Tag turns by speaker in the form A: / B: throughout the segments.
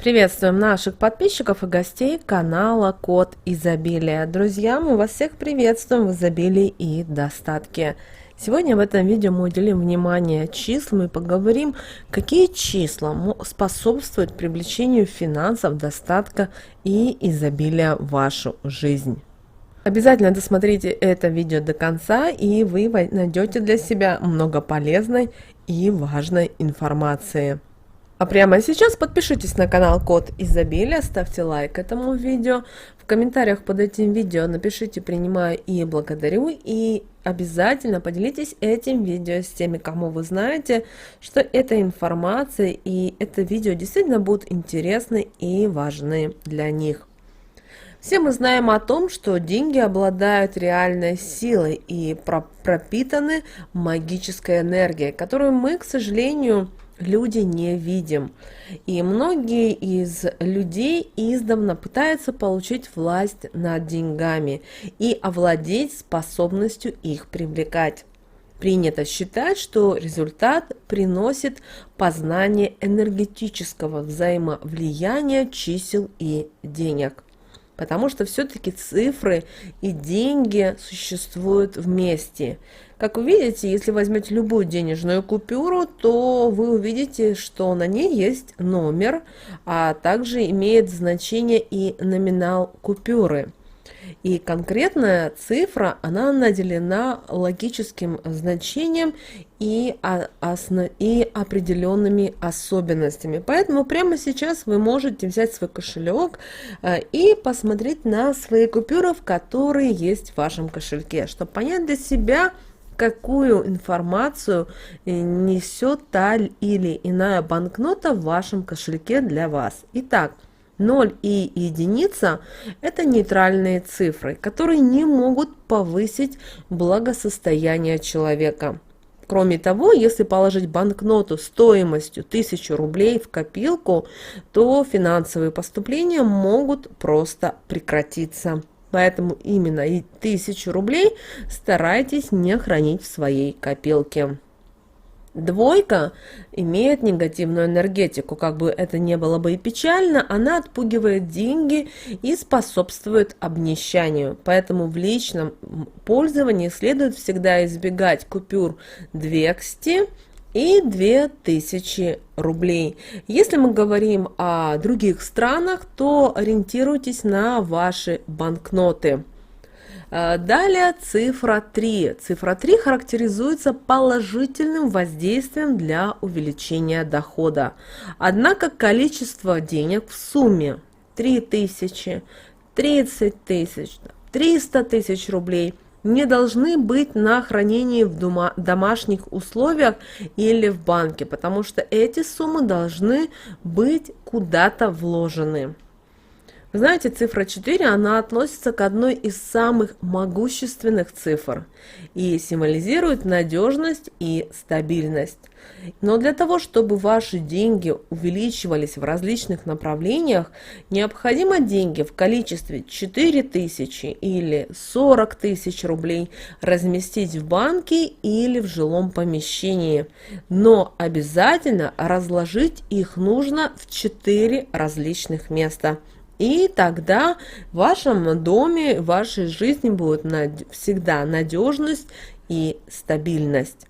A: Приветствуем наших подписчиков и гостей канала Код Изобилия. Друзья, мы вас всех приветствуем в изобилии и достатке. Сегодня в этом видео мы уделим внимание числам и поговорим, какие числа способствуют привлечению финансов, достатка и изобилия в вашу жизнь. Обязательно досмотрите это видео до конца, и вы найдете для себя много полезной и важной информации. А прямо сейчас подпишитесь на канал Код Изобилия, ставьте лайк этому видео, в комментариях под этим видео напишите «принимаю» и «благодарю», и обязательно поделитесь этим видео с теми, кому вы знаете, что эта информация и это видео действительно будут интересны и важны для них. Все мы знаем о том, что деньги обладают реальной силой и пропитаны магической энергией, которую мы, к сожалению, люди не видим. И многие из людей издавна пытаются получить власть над деньгами и овладеть способностью их привлекать. Принято считать, что результат приносит познание энергетического взаимовлияния чисел и денег. Потому что все-таки цифры и деньги существуют вместе. Как вы видите, если возьмете любую денежную купюру, то вы увидите, что на ней есть номер, а также имеет значение и номинал купюры. И конкретная цифра, она наделена логическим значением и определенными особенностями. Поэтому прямо сейчас вы можете взять свой кошелек и посмотреть на свои купюры, которые есть в вашем кошельке, чтобы понять для себя, какую информацию несет та или иная банкнота в вашем кошельке для вас. Итак, 0 и единица – это нейтральные цифры, которые не могут повысить благосостояние человека. Кроме того, если положить банкноту стоимостью 1000 рублей в копилку, то финансовые поступления могут просто прекратиться. Поэтому именно и 1000 рублей старайтесь не хранить в своей копилке. Двойка имеет негативную энергетику, как бы это ни было бы и печально, она отпугивает деньги и способствует обнищанию. Поэтому в личном пользовании следует всегда избегать купюр 200 и 2000 рублей. Если мы говорим о других странах, то ориентируйтесь на ваши банкноты. Далее цифра 3. Цифра 3 характеризуется положительным воздействием для увеличения дохода. Однако количество денег в сумме 3000, 30 тысяч, 300 тысяч рублей не должны быть на хранении в домашних условиях или в банке, потому что эти суммы должны быть куда-то вложены. Вы знаете, цифра 4, она относится к одной из самых могущественных цифр и символизирует надежность и стабильность. Но для того, чтобы ваши деньги увеличивались в различных направлениях, необходимо деньги в количестве 4000 или 40 тысяч рублей разместить в банке или в жилом помещении. Но обязательно разложить их нужно в 4 различных места. И тогда в вашем доме, в вашей жизни будет всегда надежность и стабильность.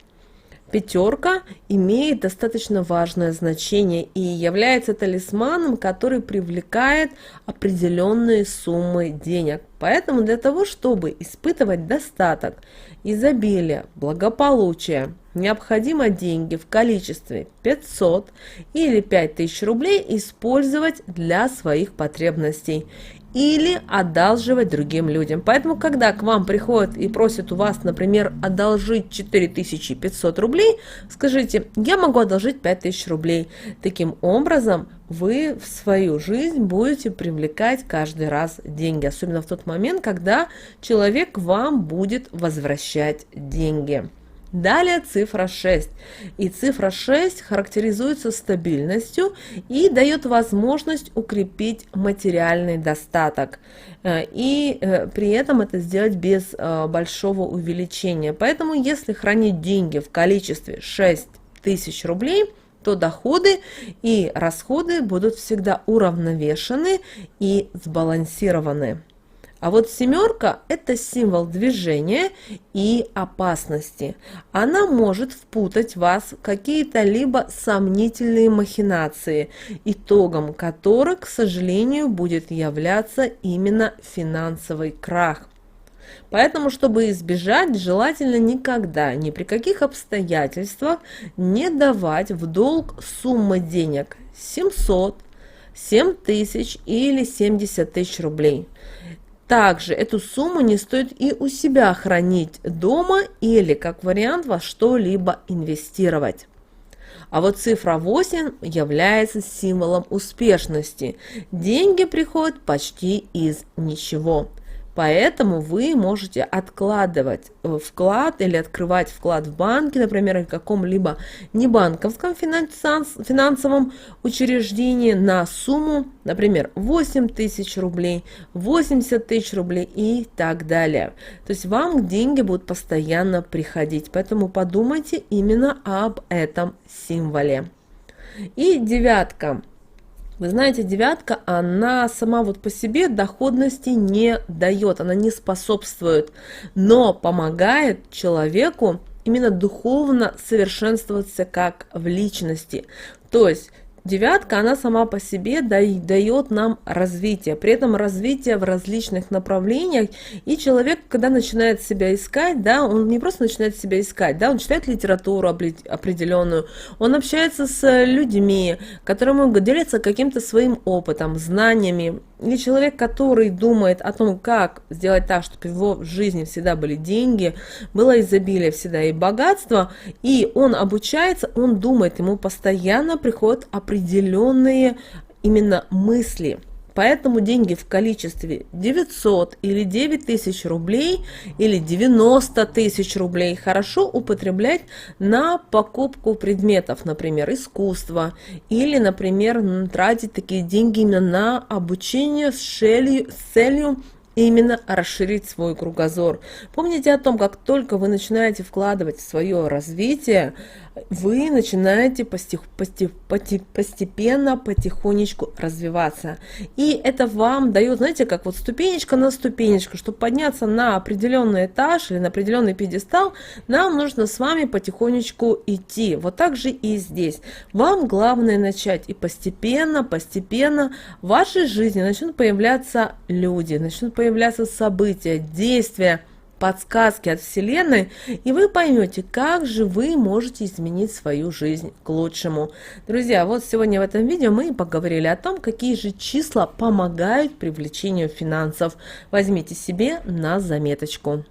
A: Пятерка имеет достаточно важное значение и является талисманом, который привлекает определенные суммы денег. Поэтому для того, чтобы испытывать достаток, изобилие, благополучие, необходимо деньги в количестве 500 или 5000 рублей использовать для своих потребностей или одалживать другим людям. Поэтому, когда к вам приходят и просят у вас, например, одолжить 4500 рублей, скажите: я могу одолжить 5000 рублей. Таким образом, вы в свою жизнь будете привлекать каждый раз деньги, особенно в тот момент, когда человек вам будет возвращать деньги. Далее цифра 6. И цифра 6 характеризуется стабильностью и дает возможность укрепить материальный достаток. И при этом это сделать без большого увеличения. Поэтому если хранить деньги в количестве 6000 рублей, что доходы и расходы будут всегда уравновешены и сбалансированы. А вот семерка – это символ движения и опасности. Она может впутать вас в какие-то либо сомнительные махинации, итогом которых, к сожалению, будет являться именно финансовый крах. Поэтому, чтобы избежать, желательно никогда, ни при каких обстоятельствах не давать в долг суммы денег 700, 7 тысяч или 70 тысяч рублей. Также эту сумму не стоит и у себя хранить дома или, как вариант, во что-либо инвестировать. А вот цифра 8 является символом успешности. Деньги приходят почти из ничего. Поэтому вы можете откладывать вклад или открывать вклад в банке, например, в каком-либо небанковском финансовом учреждении на сумму, например, 8 тысяч рублей, 80 тысяч рублей и так далее. То есть вам деньги будут постоянно приходить, поэтому подумайте именно об этом символе. И девятка. Вы знаете, девятка, она сама вот по себе доходности не дает, она не способствует, но помогает человеку именно духовно совершенствоваться как в личности. То есть девятка, она сама по себе дает нам развитие, при этом развитие в различных направлениях, и человек, когда начинает себя искать, да, он не просто начинает себя искать, да, он читает литературу определенную, он общается с людьми, которым делится каким-то своим опытом, знаниями, или человек, который думает о том, как сделать так, чтобы в его жизни всегда были деньги, было изобилие всегда и богатство, и он обучается, он думает, ему постоянно приходят определенные именно мысли. Поэтому деньги в количестве 900 или 9 тысяч рублей или 90 тысяч рублей хорошо употреблять на покупку предметов, например, искусства, или, например, тратить такие деньги именно на обучение с целью именно расширить свой кругозор. Помните о том, как только вы начинаете вкладывать в свое развитие, вы начинаете постепенно, потихонечку развиваться. И это вам дает, знаете, как вот ступенечка на ступенечку, чтобы подняться на определенный этаж или на определенный пьедестал, нам нужно с вами потихонечку идти. Вот так же и здесь. Вам главное начать, и постепенно в вашей жизни начнут появляться люди, начнут появляться события, действия, подсказки от Вселенной, и вы поймете, как же вы можете изменить свою жизнь к лучшему. Друзья, вот сегодня в этом видео мы поговорили о том, какие же числа помогают привлечению финансов. Возьмите себе на заметочку.